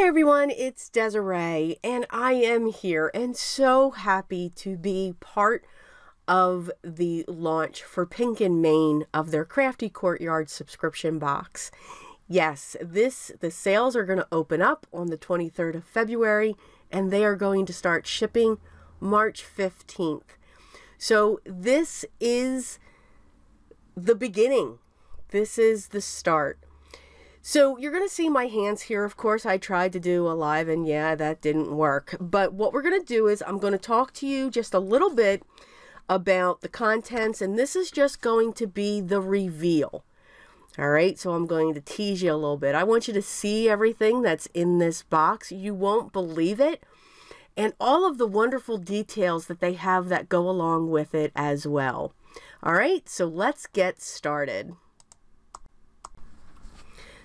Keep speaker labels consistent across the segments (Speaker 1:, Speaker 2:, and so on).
Speaker 1: Hey everyone, it's Desiree, and I am here and so happy to be part of the launch for Pink and Main of their Crafty Courtyard subscription box. Yes, the sales are going to open up on the 23rd of February, and they are going to start shipping March 15th. So this is the beginning. This is the start. So you're going to see my hands here. Of course, I tried to do a live and yeah, that didn't work. But what we're going to do is I'm going to talk to you just a little bit about the contents, and this is just going to be the reveal. All right, so I'm going to tease you a little bit. I want you to see everything that's in this box. You won't believe it. And all of the wonderful details that they have that go along with it as well. All right, so let's get started.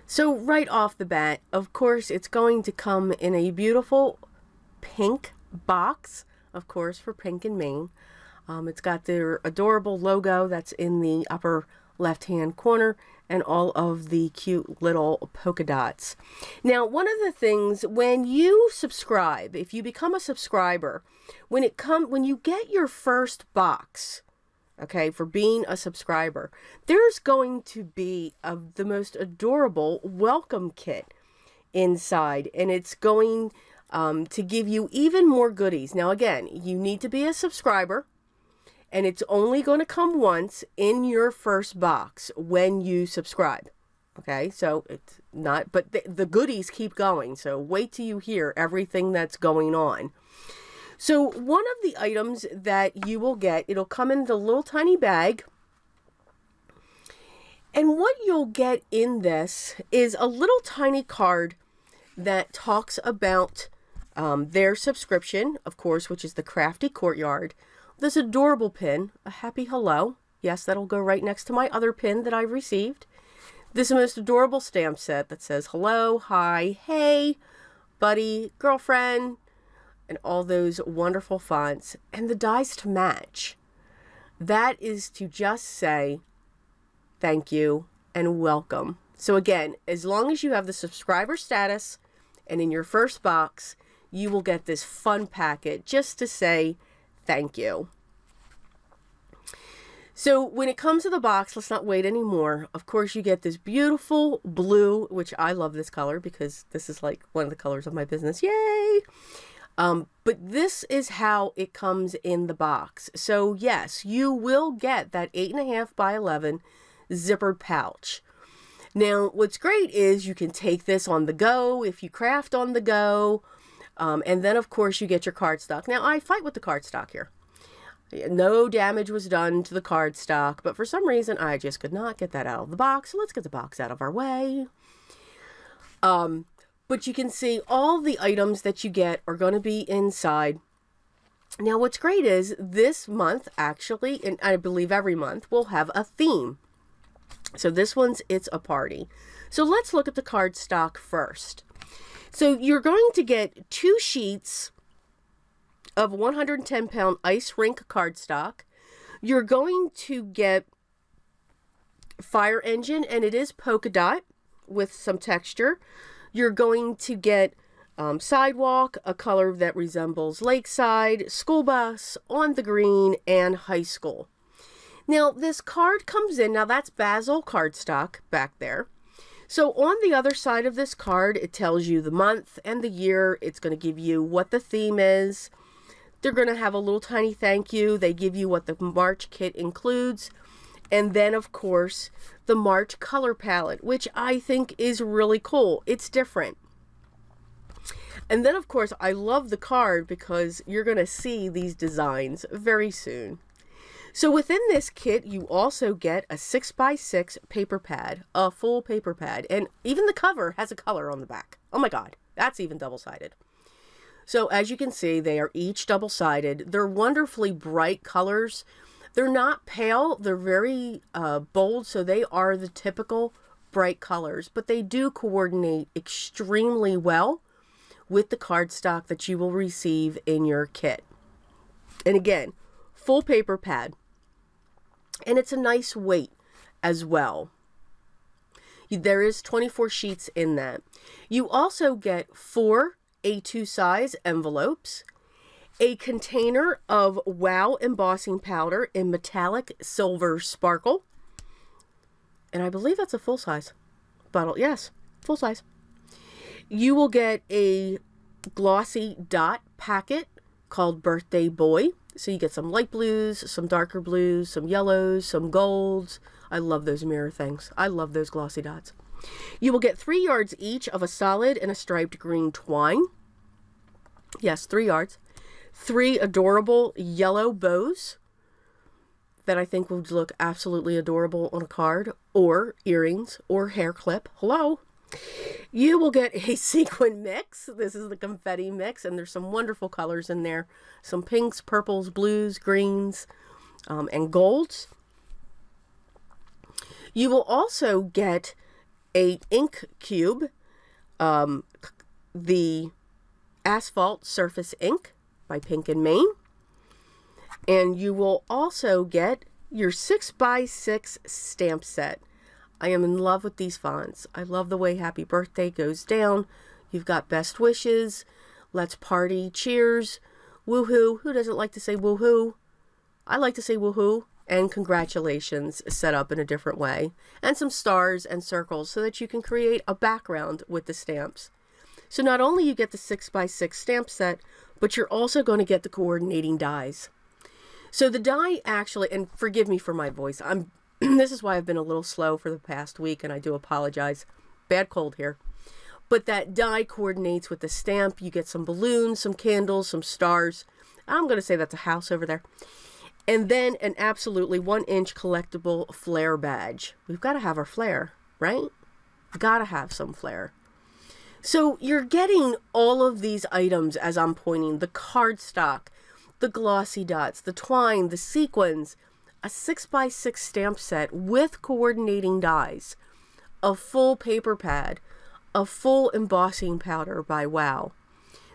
Speaker 1: So right off the bat, of course, it's going to come in a beautiful pink box, of course, for Pink and Main. It's got their adorable logo that's in the upper left-hand corner and all of the cute little polka dots. Now, one of the things, when you subscribe, if you become a subscriber, when you get your first box, okay, for being a subscriber, there's going to be the most adorable welcome kit inside, and it's going to give you even more goodies. Now again, you need to be a subscriber, and it's only going to come once in your first box when you subscribe. Okay, so it's not, but the goodies keep going, so wait till you hear everything that's going on. So one of the items that you will get, it'll come in the little tiny bag. And what you'll get in this is a little tiny card that talks about their subscription, of course, which is the Crafty Courtyard. This adorable pin, a happy hello. Yes, that'll go right next to my other pin that I've received. This most adorable stamp set that says hello, hi, hey, buddy, girlfriend, and all those wonderful fonts, and the dies to match. That is to just say thank you and welcome. So again, as long as you have the subscriber status and in your first box, you will get this fun packet just to say thank you. So when it comes to the box, let's not wait anymore. Of course, you get this beautiful blue, which I love this color because this is like one of the colors of my business. Yay! But this is how it comes in the box. So yes, you will get that 8.5 by 11 zippered pouch. Now, what's great is you can take this on the go if you craft on the go. And then of course you get your cardstock. Now I fight with the cardstock here. No damage was done to the cardstock, but for some reason I just could not get that out of the box. So let's get the box out of our way. But you can see all the items that you get are going to be inside. Now, what's great is this month, actually, and I believe every month, will have a theme. So this one's It's a Party. So let's look at the cardstock first. So you're going to get 2 sheets of 110-pound ice rink cardstock. You're going to get Fire Engine, and it is polka dot with some texture. You're going to get Sidewalk, a color that resembles Lakeside, School Bus, On the Green, and High School. Now, this card comes in, now that's Basil cardstock back there. So on the other side of this card, it tells you the month and the year. It's going to give you what the theme is. They're going to have a little tiny thank you. They give you what the March kit includes. And then, of course, the March color palette, which I think is really cool. It's different. And then, of course, I love the card because you're going to see these designs very soon. So within this kit, you also get a 6x6 paper pad, a full paper pad. And even the cover has a color on the back. Oh my God, that's even double-sided. So as you can see, they are each double-sided. They're wonderfully bright colors. They're not pale, they're very bold, so they are the typical bright colors, but they do coordinate extremely well with the cardstock that you will receive in your kit. And again, full paper pad, and it's a nice weight as well. There is 24 sheets in that. You also get 4 A2 size envelopes, a container of Wow embossing powder in metallic silver sparkle, and I believe that's a full size bottle. Yes, full size. You will get a glossy dot packet called Birthday Boy. So you get some light blues, some darker blues, some yellows, some golds. I love those mirror things. I love those glossy dots. You will get 3 yards each of a solid and a striped green twine. Yes, 3 yards. 3 adorable yellow bows that I think would look absolutely adorable on a card, or earrings, or hair clip. Hello. You will get a sequin mix. This is the confetti mix, and there's some wonderful colors in there. Some pinks, purples, blues, greens, and golds. You will also get a ink cube, the Asphalt Surface Ink by Pink and Main. And you will also get your 6x6 stamp set. I am in love with these fonts. I love the way Happy Birthday goes down. You've got Best Wishes, Let's Party, Cheers, Woohoo. Who doesn't like to say woohoo? I like to say woohoo. And congratulations set up in a different way. And some stars and circles so that you can create a background with the stamps. So not only you get the 6x6 stamp set, but you're also going to get the coordinating dies. So the die actually, and forgive me for my voice, this is why I've been a little slow for the past week, and I do apologize. Bad cold here. But that die coordinates with the stamp. You get some balloons, some candles, some stars. I'm going to say that's a house over there. And then an absolutely 1-inch collectible flare badge. We've got to have our flare, right? Got to have some flare. So you're getting all of these items as I'm pointing. The cardstock, the glossy dots, the twine, the sequins, a 6x6 stamp set with coordinating dies, a full paper pad, a full embossing powder by Wow.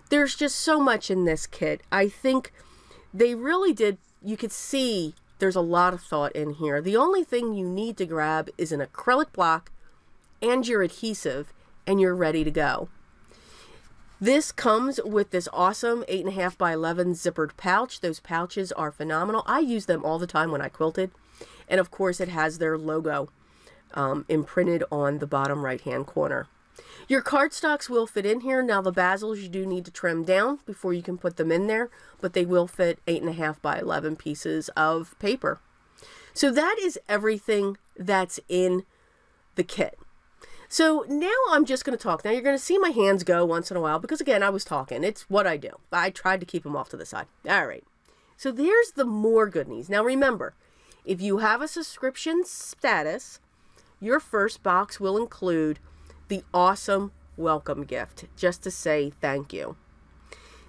Speaker 1: There's just so much in this kit. I think they really did. You could see there's a lot of thought in here. The only thing you need to grab is an acrylic block and your adhesive, and you're ready to go. This comes with this awesome 8.5 by 11 zippered pouch. Those pouches are phenomenal. I use them all the time when I quilted. And of course it has their logo imprinted on the bottom right hand corner. Your cardstocks will fit in here. Now the bezels you do need to trim down before you can put them in there, but they will fit 8.5 by 11 pieces of paper. So that is everything that's in the kit. So now I'm just going to talk. Now you're going to see my hands go once in a while because, again, I was talking. It's what I do. I tried to keep them off to the side. All right. So there's the more goodies. Now remember, if you have a subscription status, your first box will include the awesome welcome gift just to say thank you.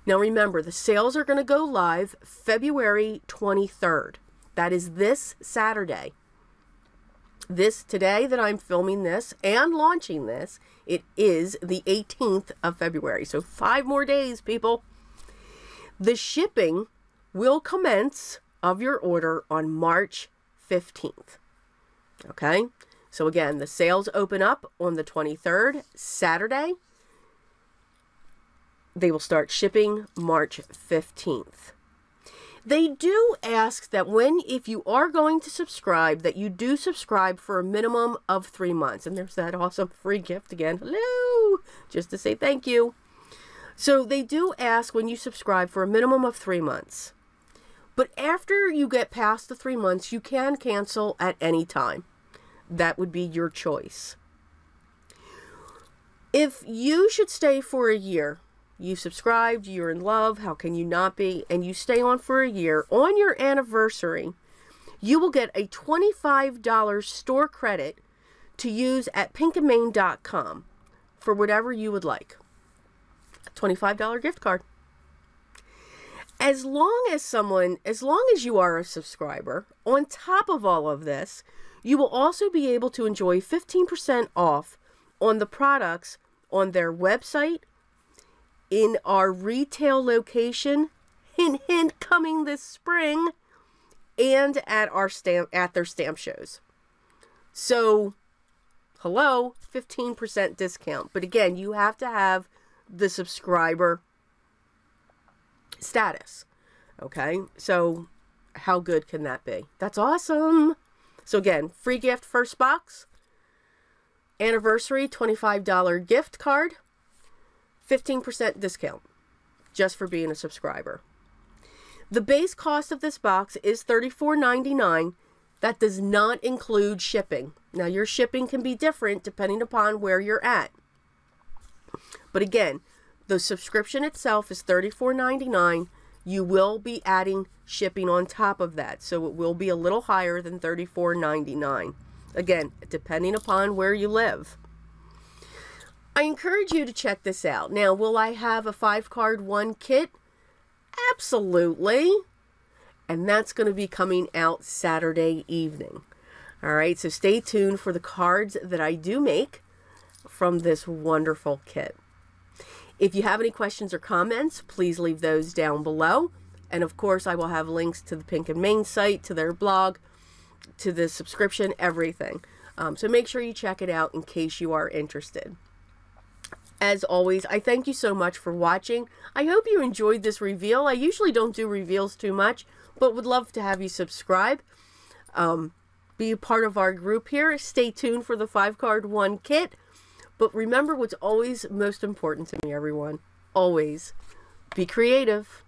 Speaker 1: Now remember, the sales are going to go live February 23rd. That is this Saturday. Today that I'm filming this and launching this, it is the 18th of February. So 5 more days, people. The shipping will commence of your order on March 15th. Okay? So again, the sales open up on the 23rd, Saturday. They will start shipping March 15th. They do ask that if you are going to subscribe, that you do subscribe for a minimum of 3 months. And there's that awesome free gift again. Hello! Just to say thank you. So they do ask when you subscribe for a minimum of 3 months. But after you get past the 3 months, you can cancel at any time. That would be your choice. If you should stay for a year, you subscribed, you're in love, how can you not be, and you stay on for a year, on your anniversary, you will get a $25 store credit to use at pinkandmain.com for whatever you would like. A $25 gift card. As long as you are a subscriber, on top of all of this, you will also be able to enjoy 15% off on the products on their website, in our retail location, hint, hint, coming this spring, and at their stamp shows. So Hello, 15% discount. But again, you have to have the subscriber status. Okay, so how good can that be? That's awesome. So again, free gift first box, anniversary $25 gift card, 15% discount just for being a subscriber. The base cost of this box is $34.99. That does not include shipping. Now your shipping can be different depending upon where you're at. But again, the subscription itself is $34.99. You will be adding shipping on top of that. So it will be a little higher than $34.99. Again, depending upon where you live. I encourage you to check this out. Now, will I have a 5-card 1 kit? Absolutely. And that's going to be coming out Saturday evening. All right, so stay tuned for the cards that I do make from this wonderful kit. If you have any questions or comments, please leave those down below. And of course, I will have links to the Pink and Main site, to their blog, to the subscription, everything. So make sure you check it out in case you are interested. As always, I thank you so much for watching. I hope you enjoyed this reveal. I usually don't do reveals too much, but would love to have you subscribe. Be a part of our group here. Stay tuned for the 5-card 1 kit. But remember what's always most important to me, everyone. Always be creative.